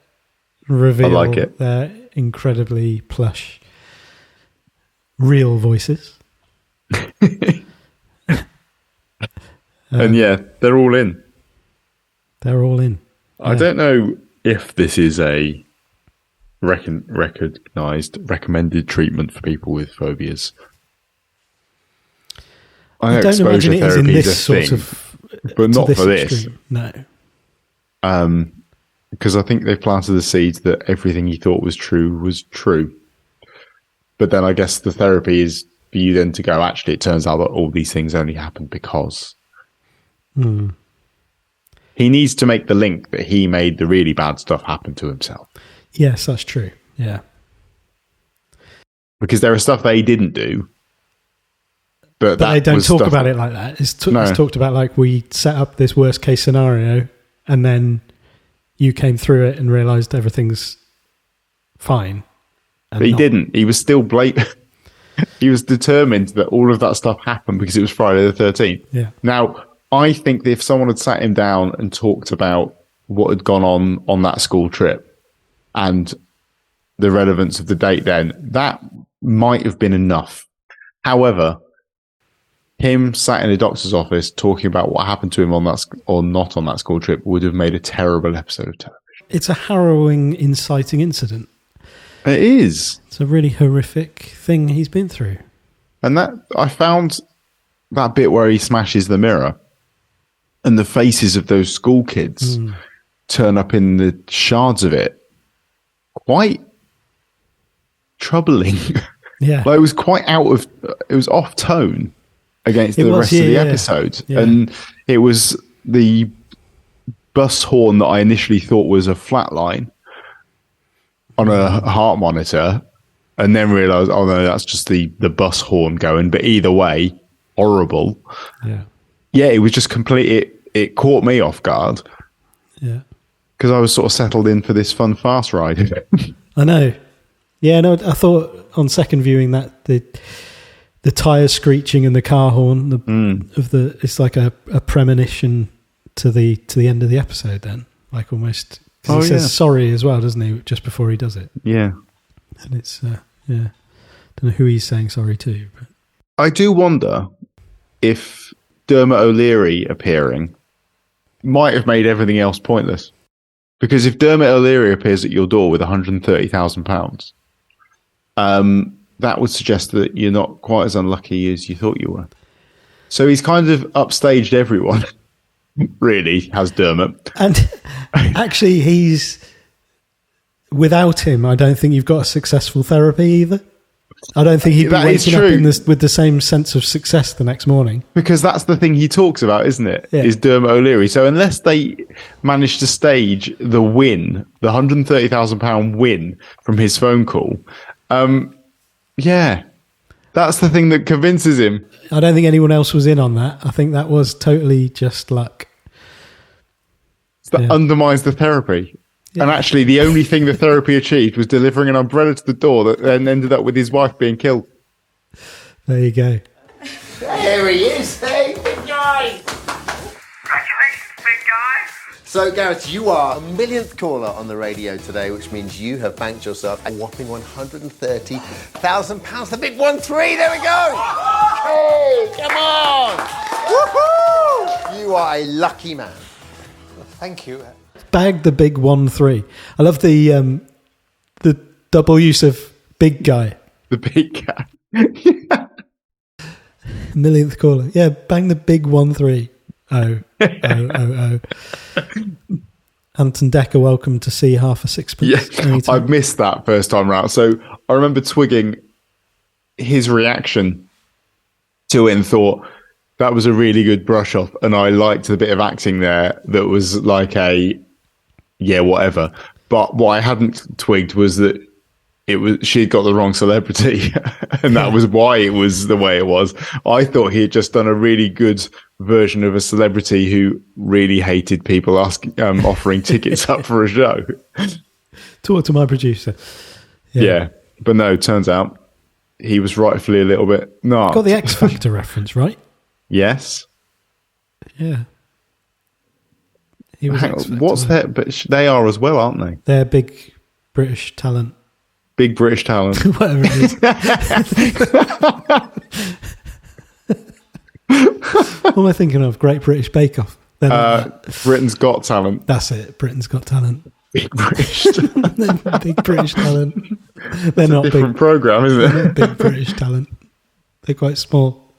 Reveal I like it. Their incredibly plush, real voices. And yeah, they're all in. They're all in. I don't know if this is a recommended treatment for people with phobias. I don't imagine it is in this sort of, but not for this. Extreme. No. Because I think they've planted the seeds that everything he thought was true. But then I guess the therapy is for you then to go, actually, it turns out that all these things only happened because. He needs to make the link that he made the really bad stuff happen to himself. Yes, that's true. Yeah. Because there is stuff that he didn't do. But they don't talk about it like that. It's talked about like we set up this worst case scenario and then you came through it and realised everything's fine. But he didn't. He was still blatant. He was determined that all of that stuff happened because it was Friday the 13th. Yeah. Now, I think that if someone had sat him down and talked about what had gone on that school trip and the relevance of the date then, that might have been enough. However, him sat in a doctor's office talking about what happened to him on that or not on that school trip would have made a terrible episode of television. It's a harrowing, inciting incident. It is. It's a really horrific thing he's been through. And that I found that bit where he smashes the mirror and the faces of those school kids turn up in the shards of it quite troubling. Yeah. Like it was quite it was off tone against the rest of the episode. Yeah. And it was the bus horn that I initially thought was a flat line on a heart monitor and then realised, oh no, that's just the bus horn going. But either way, horrible. Yeah. Yeah, it was just it caught me off guard. Yeah. Because I was sort of settled in for this fun fast ride. I know. Yeah, no, I thought on second viewing that the tyres screeching and the car horn it's like a premonition to the end of the episode then. Like almost, because he says sorry as well, doesn't he, just before he does it? Yeah. And it's, don't know who he's saying sorry to. But I do wonder if Dermot O'Leary appearing might have made everything else pointless. Because if Dermot O'Leary appears at your door with £130,000, that would suggest that you're not quite as unlucky as you thought you were. So he's kind of upstaged everyone, really, has Dermot. And actually, without him, I don't think you've got a successful therapy either. I don't think he'd be waking up with the same sense of success the next morning. Because that's the thing he talks about, isn't it? Yeah. Is Dermot O'Leary. So unless they manage to stage the win, the £130,000 win from his phone call, that's the thing that convinces him. I don't think anyone else was in on that. I think that was totally just luck. That undermines the therapy. Yeah. And actually, the only thing the therapy achieved was delivering an umbrella to the door that then ended up with his wife being killed. There you go. There he is. Hey, big guy. Congratulations, big guy. So, Gareth, you are a millionth caller on the radio today, which means you have banked yourself a whopping £130,000. The big 1-3. There we go. Hey, come on. Woohoo! You are a lucky man. Thank you. Bagged the big 1-3. I love the double use of big guy. The big guy. Millionth caller. Yeah, bang the big 1-3. Oh. Anton Decker, welcome to see half a sixpence. Yeah, I missed that first time round. So I remember twigging his reaction to it and thought, that was a really good brush off. And I liked the bit of acting there that was like whatever. But what I hadn't twigged was that she'd got the wrong celebrity. And that was why it was the way it was. I thought he had just done a really good version of a celebrity who really hated people offering tickets up for a show. Talk to my producer. Yeah. But no, turns out he was rightfully a little bit narked. Got the X Factor reference, right? Yes. Yeah. He was what's that? But they are as well, aren't they? They're big British talent. Big British talent. Whatever it is. What am I thinking of? Great British Bake Off. Britain's Got Talent. That's it. Britain's Got Talent. Big British. Big British talent. They're not Different big. program, isn't They're it? not big British talent. They're quite small.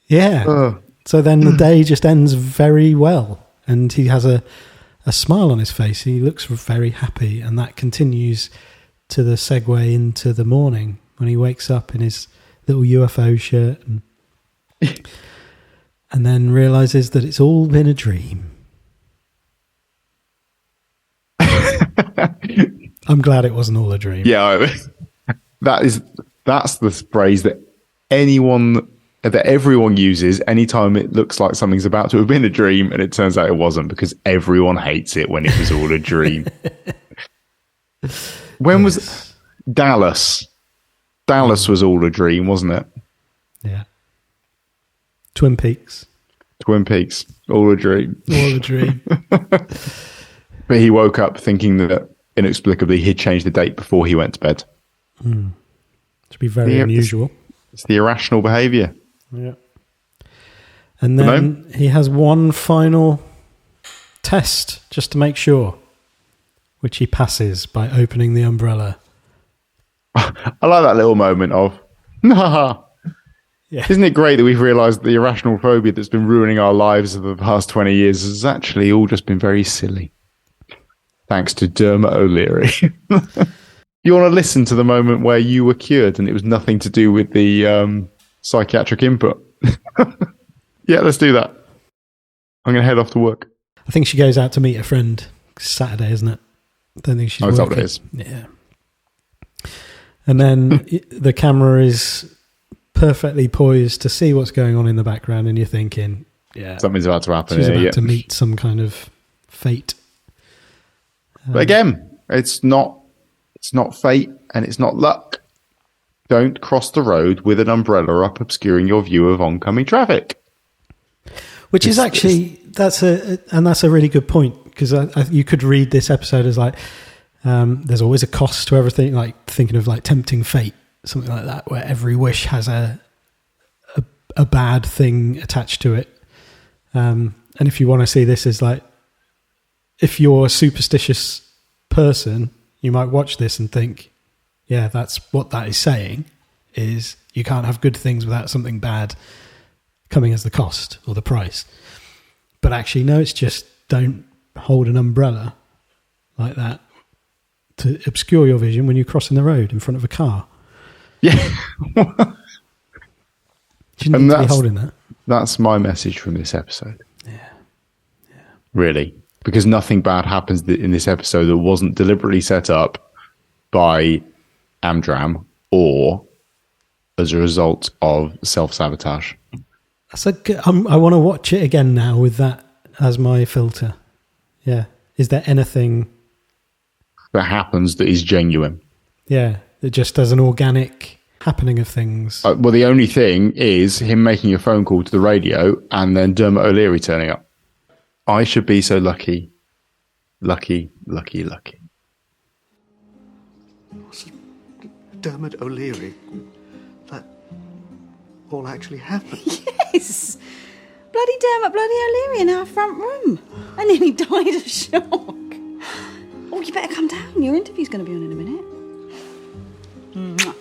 Yeah. Oh. So then the day just ends very well, and he has a smile on his face. He looks very happy, and that continues to the segue into the morning when he wakes up in his little UFO shirt and then realizes that it's all been a dream. I'm glad it wasn't all a dream. Yeah, that's the phrase that everyone uses anytime it looks like something's about to have been a dream and it turns out it wasn't, because everyone hates it when it was all a dream. When was Dallas? Dallas was all a dream, wasn't it? Yeah. Twin Peaks, all a dream. all a dream. But he woke up thinking that inexplicably he'd changed the date before he went to bed. To be very unusual. It's the irrational behaviour. Yeah. And then he has one final test just to make sure, which he passes by opening the umbrella. I like that little moment of, nah. Yeah. Isn't it great that we've realised the irrational phobia that's been ruining our lives for the past 20 years has actually all just been very silly. Thanks to Dermot O'Leary. You want to listen to the moment where you were cured and it was nothing to do with the psychiatric input? Yeah, let's do that. I'm going to head off to work. I think she goes out to meet a friend. It's Saturday, isn't it? I don't think she's working. That's what it is. Yeah. And then the camera is perfectly poised to see what's going on in the background, and you're thinking, yeah, something's about to happen. She's about to meet some kind of fate. But again, it's not fate and it's not luck. Don't cross the road with an umbrella up obscuring your view of oncoming traffic. Which is actually, that's a really good point, because you could read this episode as like, there's always a cost to everything, like thinking of like tempting fate, something like that, where every wish has a bad thing attached to it. And if you want to see this as like, if you're a superstitious person, you might watch this and think, yeah, that's what that is saying, is you can't have good things without something bad coming as the cost or the price. But actually, no, it's just don't hold an umbrella like that to obscure your vision when you're crossing the road in front of a car. Yeah. You shouldn't need to be holding that. That's my message from this episode. Yeah. Really. Because nothing bad happens in this episode that wasn't deliberately set up by Amdram or as a result of self-sabotage. That's I want to watch it again now with that as my filter. Yeah. Is there anything that happens that is genuine? Yeah. That just as an organic happening of things. Well, the only thing is him making a phone call to the radio and then Dermot O'Leary turning up. I should be so lucky. Lucky. Dermot O'Leary. That all actually happened. Yes. Bloody Dermot, bloody O'Leary in our front room. I nearly died of shock. Oh, you better come down. Your interview's going to be on in a minute. Mwah.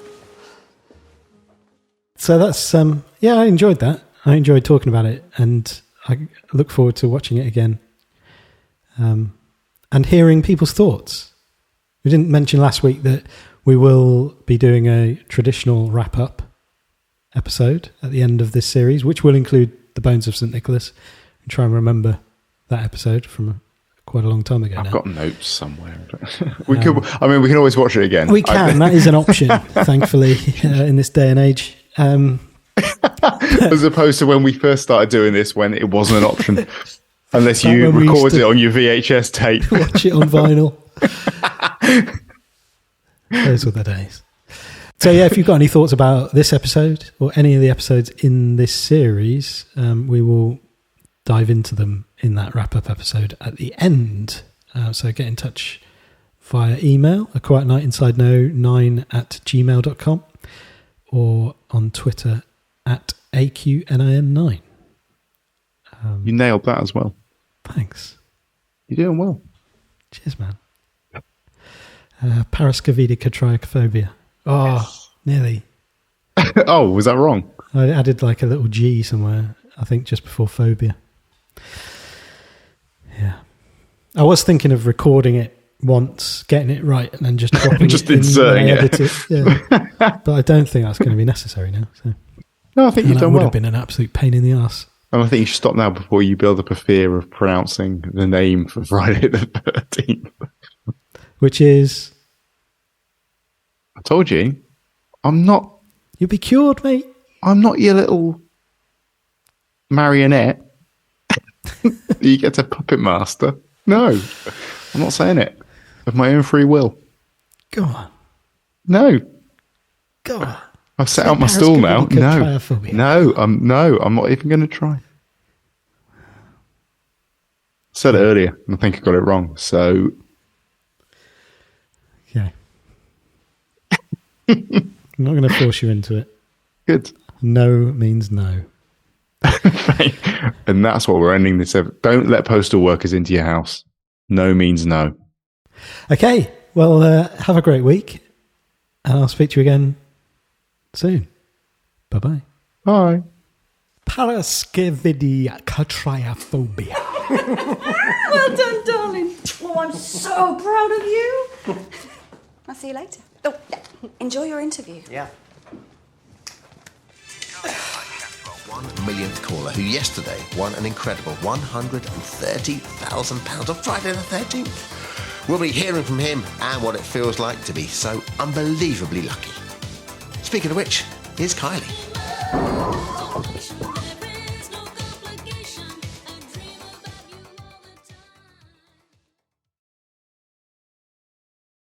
So that's, I enjoyed that. I enjoyed talking about it, and I look forward to watching it again and hearing people's thoughts. We didn't mention last week that we will be doing a traditional wrap-up episode at the end of this series, which will include the Bones of St. Nicholas. And try and remember that episode from quite a long time ago. I've got notes somewhere. We can always watch it again. We can. That is an option, thankfully, in this day and age. As opposed to when we first started doing this, when it wasn't an option, unless you recorded it on your VHS tape. Watch it on vinyl. Those were the days. So yeah, if you've got any thoughts about this episode or any of the episodes in this series, we will dive into them in that wrap-up episode at the end. So get in touch via email, aquietnightinsideknow9@gmail.com, or on Twitter @AQNIN9. You nailed that as well. Thanks. You're doing well. Cheers, man. Paraskevidekatriaphobia. Oh, nearly. Oh, was that wrong? I added like a little G somewhere, I think just before phobia. Yeah. I was thinking of recording it once, getting it right, and then just dropping just it in inserting when I it. edit it. Yeah. But I don't think that's going to be necessary now. So. No, I think you've that done would well. have been an absolute pain in the arse. And I think you should stop now before you build up a fear of pronouncing the name for Friday the 13th. Which is... I told you, I'm not... You'll be cured, mate. I'm not your little marionette. You get to puppet master. No, I'm not saying it. Of my own free will. Go on. No. Go on. I've set out my stool now. No, I'm not even going to try. Said it earlier, and I think I got it wrong. So, Okay. I'm not going to force you into it. Good. No means no. And that's what we're ending this. Don't let postal workers into your house. No means no. Okay. Well, have a great week, and I'll speak to you again soon. Bye-bye. Bye. Paraskevidekatriaphobia. Well done, darling. Oh, I'm so proud of you. I'll see you later. Oh, enjoy your interview. Yeah. 1 millionth caller who yesterday won an incredible £130,000 on Friday the 13th. We'll be hearing from him and what it feels like to be so unbelievably lucky. Speaking of which, here's Kylie.